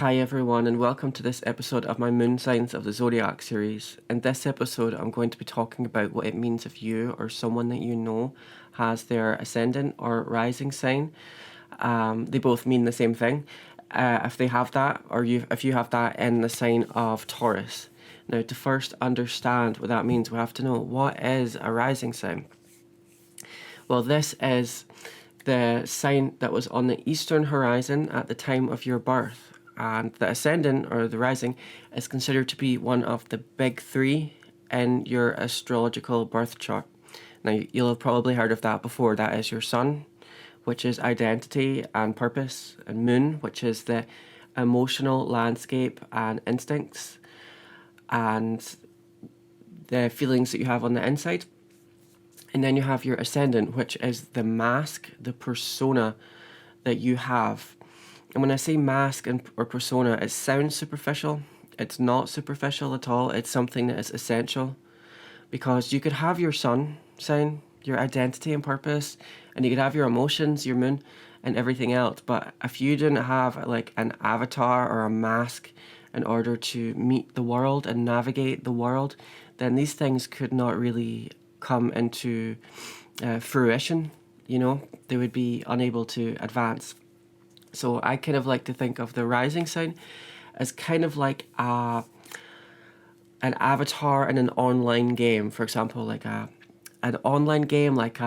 Hi everyone, and welcome to this episode of my Moon Signs of the Zodiac series. In this episode, I'm going to be talking about what it means if you or someone that you know has their ascendant or rising sign. They both mean the same thing. If they have that, or if you have that in the sign of Taurus. Now, to first understand what that means, we have to know what is a rising sign. Well, this is the sign that was on the eastern horizon at the time of your birth. And the ascendant, or the rising, is considered to be one of the big three in your astrological birth chart. Now, you'll have probably heard of that before. That is your sun, which is identity and purpose, and moon, which is the emotional landscape and instincts and the feelings that you have on the inside. And then you have your ascendant, which is the mask, the persona that you have. And when I say mask or persona, it sounds superficial. It's not superficial at all. It's something that is essential, because you could have your sun sign, your identity and purpose, and you could have your emotions, your moon, and everything else. But if you didn't have like an avatar or a mask in order to meet the world and navigate the world, then these things could not really come into fruition. They would be unable to advance. So I kind of like to think of the rising sign as kind of like an avatar in an online game. For example, like an online game, like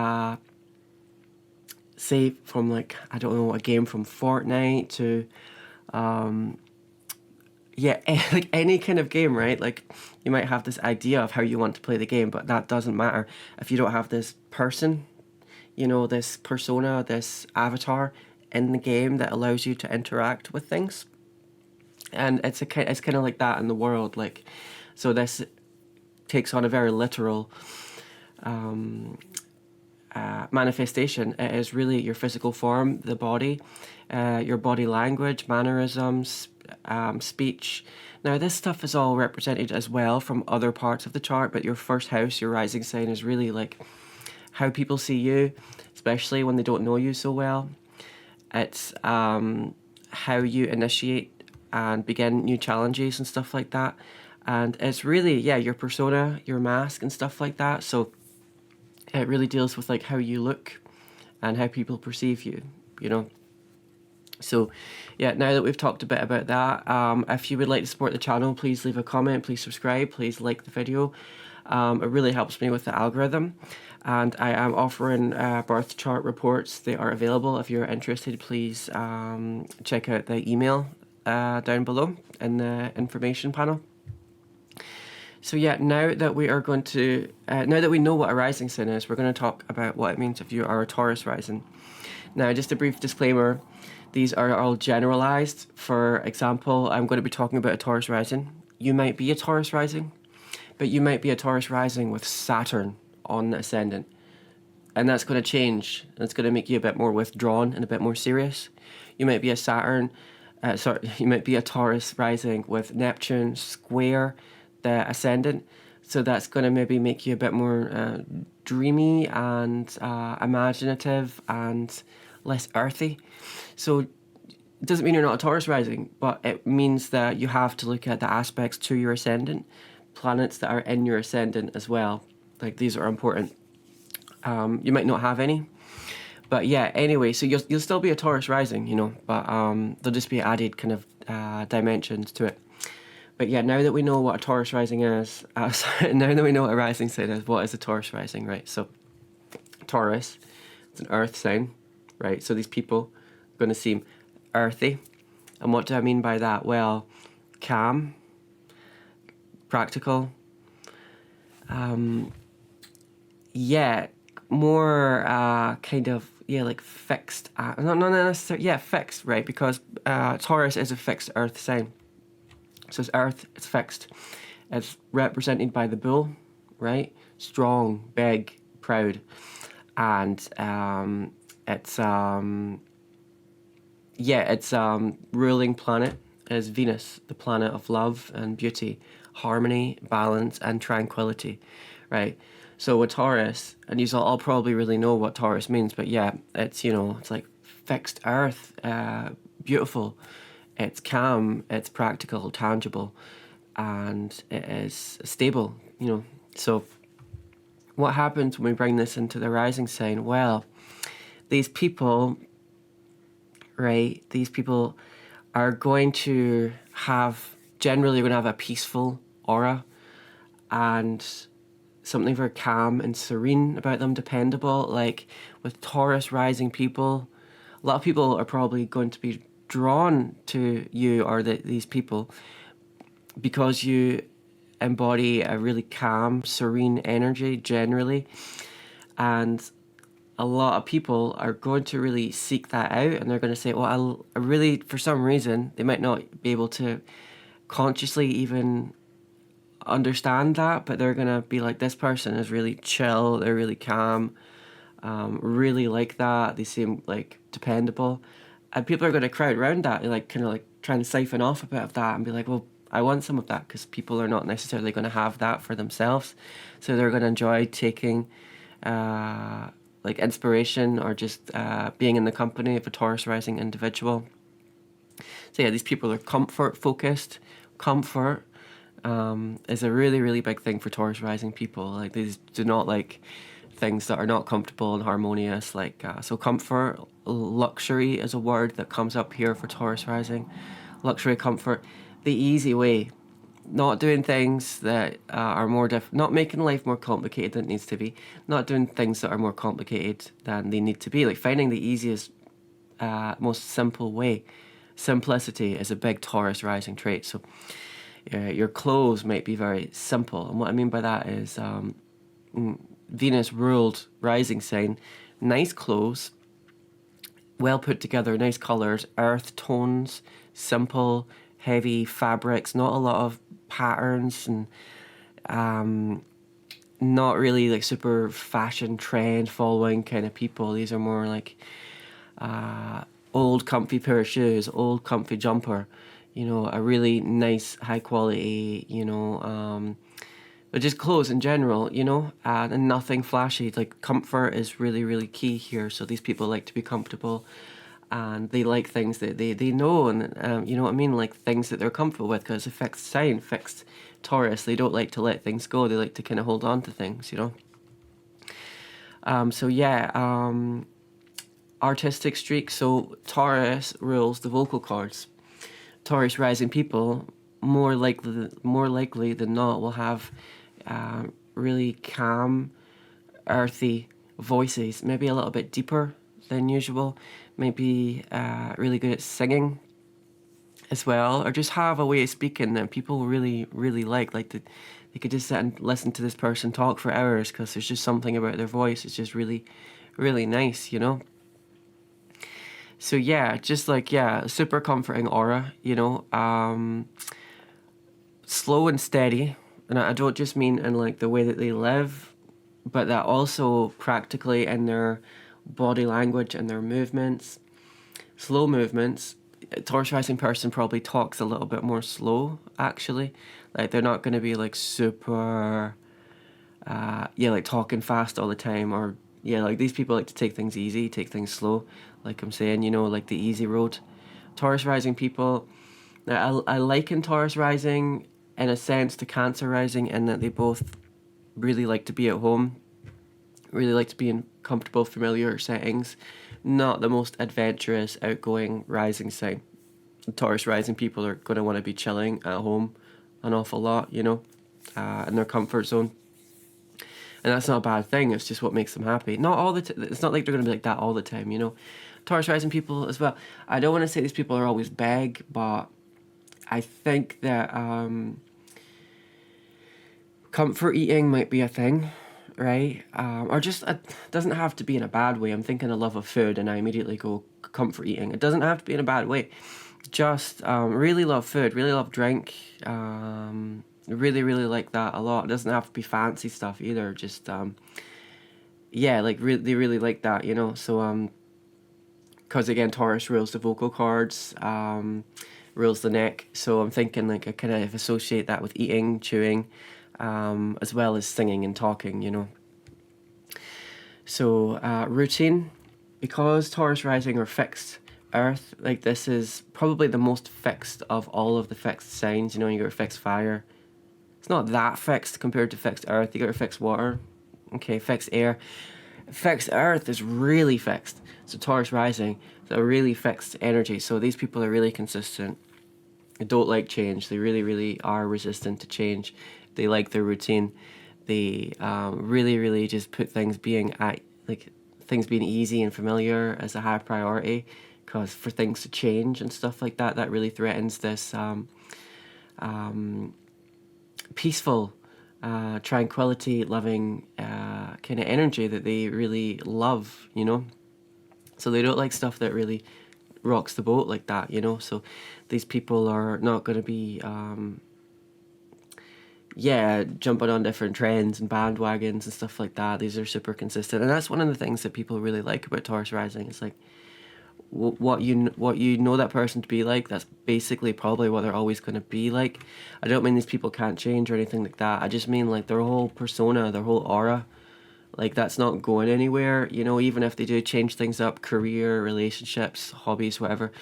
say from like, I don't know, a game from Fortnite to like any kind of game, right? Like you might have this idea of how you want to play the game, but that doesn't matter if you don't have this person, this persona, this avatar in the game that allows you to interact with things. And it's kind of like that in the world. Like, so this takes on a very literal manifestation. It is really your physical form, the body, your body language, mannerisms, speech. Now, this stuff is all represented as well from other parts of the chart, but your first house, your rising sign, is really like how people see you, especially when they don't know you so well. It's how you initiate and begin new challenges and stuff like that. And it's really, your persona, your mask and stuff like that. So it really deals with like how you look and how people perceive you, So now that we've talked a bit about that, if you would like to support the channel, please leave a comment, please subscribe, please like the video. It really helps me with the algorithm. And I am offering birth chart reports. They are available. If you're interested, please check out the email down below in the information panel. So now that we are going to, now that we know what a rising sign is, we're going to talk about what it means if you are a Taurus rising. Now, just a brief disclaimer, these are all generalized. For example, I'm going to be talking about a Taurus rising. You might be a Taurus rising, but you might be a Taurus rising with Saturn on the ascendant. And that's going to change. It's going to make you a bit more withdrawn and a bit more serious. You might be you might be a Taurus rising with Neptune square the ascendant. So that's going to maybe make you a bit more dreamy and imaginative and less earthy. So it doesn't mean you're not a Taurus rising, but it means that you have to look at the aspects to your ascendant, planets that are in your ascendant as well. Like, these are important. You might not have any, but anyway, so you'll still be a Taurus rising, but there'll just be added kind of dimensions to it. But now that we know what a Taurus rising is, now that we know what a rising sign is, what is a Taurus rising, right? So Taurus, it's an earth sign, right? So these people are going to seem earthy. And what do I mean by that? Well, calm, practical, more kind of, like fixed. Not necessarily, fixed, right? Because Taurus is a fixed earth sign. So it's earth, it's fixed. It's represented by the bull, right? Strong, big, proud. And its ruling planet is Venus, the planet of love and beauty, harmony, balance, and tranquility, right? So with Taurus, and you all probably really know what Taurus means, but it's, it's like fixed earth, beautiful, it's calm, it's practical, tangible, and it is stable, you know. So what happens when we bring this into the rising sign? Well, these people, right, these people are going to have, generally, going to have a peaceful aura and something very calm and serene about them, dependable. Like with Taurus rising people, a lot of people are probably going to be drawn to you or these people because you embody a really calm, serene energy generally. And a lot of people are going to really seek that out, and they're going to say, well, I really, for some reason, they might not be able to consciously even understand that, but they're going to be like, this person is really chill, they're really calm, really like that, they seem like dependable. And people are going to crowd around that, like kind of like trying to siphon off a bit of that and be like, well, I want some of that, because people are not necessarily going to have that for themselves. So they're going to enjoy taking like inspiration or just being in the company of a Taurus rising individual. So yeah, these people are comfort focused. Comfort is a really, really big thing for Taurus rising people. Like, they do not like things that are not comfortable and harmonious. Like, so comfort, luxury is a word that comes up here for Taurus rising. Luxury, comfort, the easy way. Not doing things that are more not making life more complicated than it needs to be. Not doing things that are more complicated than they need to be. Like finding the easiest, most simple way. Simplicity is a big Taurus rising trait. So your clothes might be very simple. And what I mean by that is Venus ruled rising sign. Nice clothes, well put together, nice colours, earth tones, simple, heavy fabrics, not a lot of patterns, and not really like super fashion trend following kind of people. These are more like old comfy pair of shoes, old comfy jumper, you know, a really nice high quality, you know, but just clothes in general, you know, and nothing flashy. Like comfort is really, really key here. So these people like to be comfortable, and they like things that they know, and you know what I mean, like things that they're comfortable with, because a fixed sign, fixed Taurus, they don't like to let things go. They like to kind of hold on to things, you know. So yeah, artistic streak. So Taurus rules the vocal cords. Taurus rising people more likely than not will have really calm, earthy voices, maybe a little bit deeper than usual, maybe really good at singing as well, or just have a way of speaking that people really, really like they could just sit and listen to this person talk for hours, because there's just something about their voice. It's just really, really nice, you know. So yeah, just like, yeah, super comforting aura, you know. Slow and steady, and I don't just mean in like the way that they live, but that also practically in their body language and their movements. Slow movements. A Taurus rising person probably talks a little bit more slow, actually. Like, they're not going to be like super, yeah, like talking fast all the time, or yeah, like these people like to take things easy, take things slow, like I'm saying, you know, like the easy road. Taurus rising people, I liken Taurus rising in a sense to Cancer rising, in that they both really like to be at home, really like to be in comfortable, familiar settings. Not the most adventurous, outgoing rising sign. The Taurus rising people are going to want to be chilling at home an awful lot, you know, in their comfort zone. And that's not a bad thing. It's just what makes them happy. Not all the time. It's not like they're going to be like that all the time, you know. Taurus rising people as well. I don't want to say these people are always beg, but I think that comfort eating might be a thing, right? Or just, it doesn't have to be in a bad way. I'm thinking a love of food and I immediately go comfort eating. It doesn't have to be in a bad way. Just really love food, really love drink. Really, really like that a lot. It doesn't have to be fancy stuff either. Just, yeah, like they really like that, you know. So, because again, Taurus rules the vocal cords, rules the neck. So I'm thinking like I kind of associate that with eating, chewing, as well as singing and talking, you know. So routine, because Taurus rising are fixed Earth, like this is probably the most fixed of all of the fixed signs. You know, you got your fixed fire. It's not that fixed compared to fixed Earth. You got your fixed water. Okay, fixed air. Fixed Earth is really fixed. So Taurus rising, so a really fixed energy. So these people are really consistent. They don't like change. They really, really are resistant to change. They like their routine. They really, really just put things being like things being easy and familiar as a high priority. Because for things to change and stuff like that, that really threatens this peaceful, tranquility, loving kind of energy that they really love. You know, so they don't like stuff that really rocks the boat like that. You know, so these people are not going to be jumping on different trends and bandwagons and stuff like that. These are super consistent, and that's one of the things that people really like about Taurus rising. It's like what you know that person to be like. That's basically probably what they're always going to be like. I don't mean these people can't change or anything like that. I just mean like their whole persona, their whole aura. Like that's not going anywhere. You know, even if they do change things up, career, relationships, hobbies, whatever,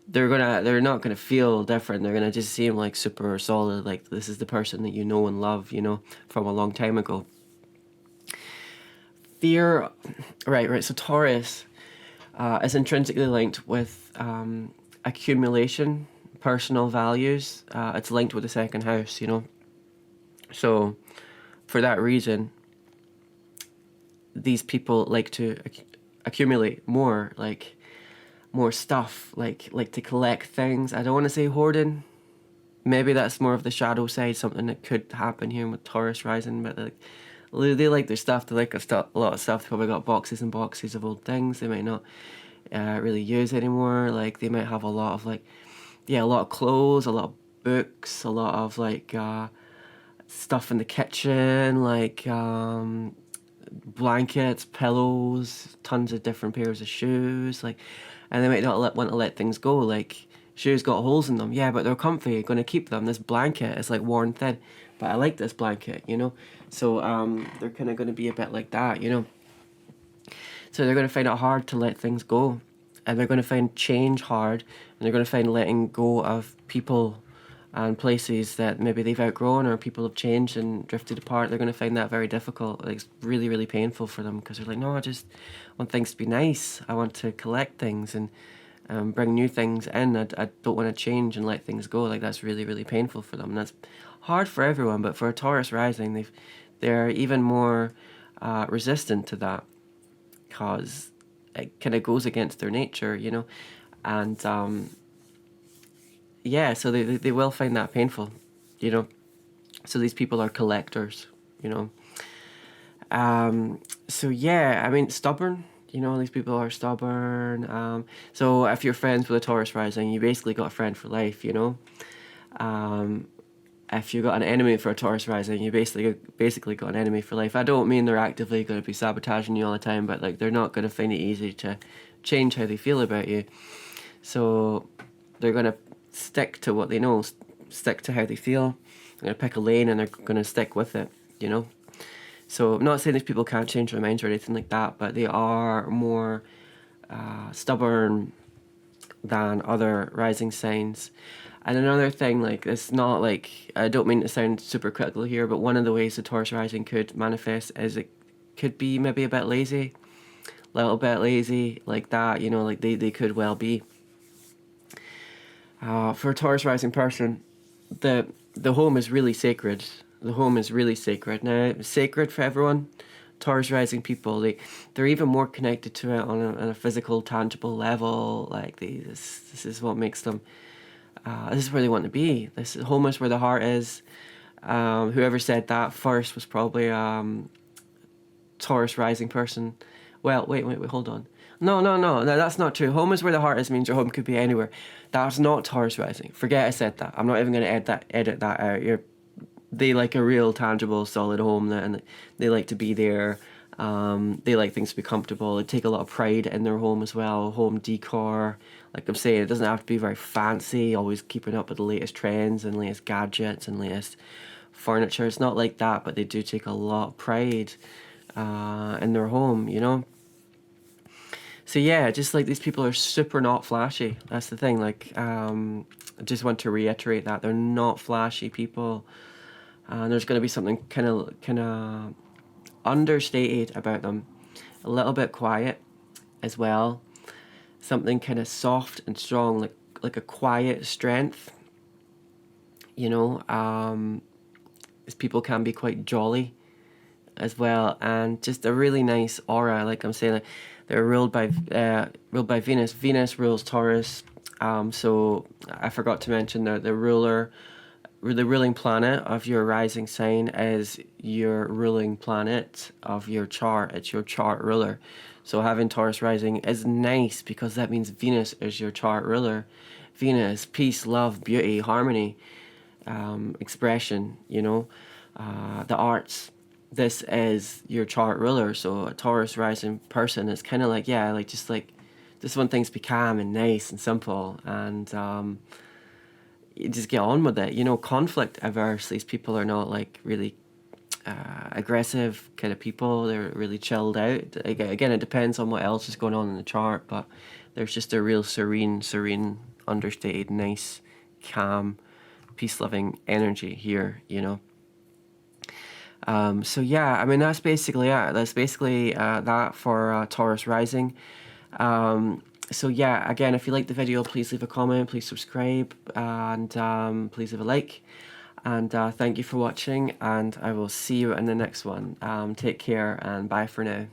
they're not gonna feel different. They're gonna just seem like super solid. Like this is the person that you know and love, you know, from a long time ago. Fear, right. So Taurus is intrinsically linked with accumulation, personal values. It's linked with the second house, you know. So for that reason, these people like to accumulate more, like more stuff, like to collect things. I don't want to say hoarding. Maybe that's more of the shadow side, something that could happen here with Taurus rising. But like, they like their stuff. They like a lot of stuff. They probably got boxes and boxes of old things they might not really use anymore. Like they might have a lot of a lot of clothes, a lot of books, a lot of stuff in the kitchen, blankets, pillows, tons of different pairs of shoes, and they might not want to let things go. Like shoes got holes in them, yeah, but they're comfy. Going to keep them. This blanket is like worn thin, but I like this blanket, you know. So they're kind of going to be a bit like that, you know. So they're going to find it hard to let things go, and they're going to find change hard, and they're going to find letting go of people and places that maybe they've outgrown or people have changed and drifted apart. They're going to find that very difficult. Like, it's really, really painful for them because they're like, no, I just want things to be nice. I want to collect things and bring new things in. I don't want to change and let things go. Like, that's really, really painful for them. And that's hard for everyone, but for a Taurus rising, they're even more resistant to that because it kind of goes against their nature, you know. And so they will find that painful, you know. So these people are collectors, you know. So yeah, I mean, stubborn, you know, these people are stubborn. So if you're friends with a Taurus rising, you basically got a friend for life, you know. If you got an enemy for a Taurus rising, you basically got an enemy for life. I don't mean they're actively going to be sabotaging you all the time, but like they're not going to find it easy to change how they feel about you. So they're going to stick to what they know, stick to how they feel. They're going to pick a lane and they're going to stick with it, you know. So I'm not saying these people can't change their minds or anything like that, but they are more stubborn than other rising signs. And another thing, like, it's not like, I don't mean to sound super critical here, but one of the ways the Taurus rising could manifest is it could be maybe a bit lazy, a little bit lazy, like that, you know, like they could well be. For a Taurus rising person, the home is really sacred. The home is really sacred. Now, sacred for everyone. Taurus rising people, they're even more connected to it on a physical, tangible level. Like this is what makes them. This is where they want to be. Home is where the heart is. Whoever said that first was probably Taurus rising person. Well, wait, hold on. No, that's not true. Home is where the heart is means your home could be anywhere. That's not Taurus rising. Forget I said that. I'm not even going to edit that out. They like a real, tangible, solid home, and they like to be there. They like things to be comfortable. They take a lot of pride in their home as well. Home decor, like I'm saying, it doesn't have to be very fancy. Always keeping up with the latest trends and latest gadgets and latest furniture. It's not like that, but they do take a lot of pride in their home, you know. So yeah, just like these people are super not flashy. That's the thing. Like, I just want to reiterate that they're not flashy people, and there's going to be something kind of understated about them, a little bit quiet as well, something kind of soft and strong, like a quiet strength. You know, these people can be quite jolly as well, and just a really nice aura. Like I'm saying, like, they're ruled by Venus. Venus rules Taurus. So I forgot to mention the ruling planet of your rising sign is your ruling planet of your chart. It's your chart ruler. So having Taurus rising is nice because that means Venus is your chart ruler. Venus, peace, love, beauty, harmony, expression, you know, the arts. This is your chart ruler. So a Taurus rising person is kind of like, yeah, like just want things to be calm and nice and simple, and you just get on with it. You know, conflict averse. These people are not like really aggressive kind of people. They're really chilled out. Again, it depends on what else is going on in the chart, but there's just a real serene, understated, nice, calm, peace-loving energy here, you know. So yeah, I mean, that's basically it. That's basically that for Taurus rising. So yeah, again, if you like the video, please leave a comment, please subscribe, and please leave a like. And thank you for watching, and I will see you in the next one. Take care, and bye for now.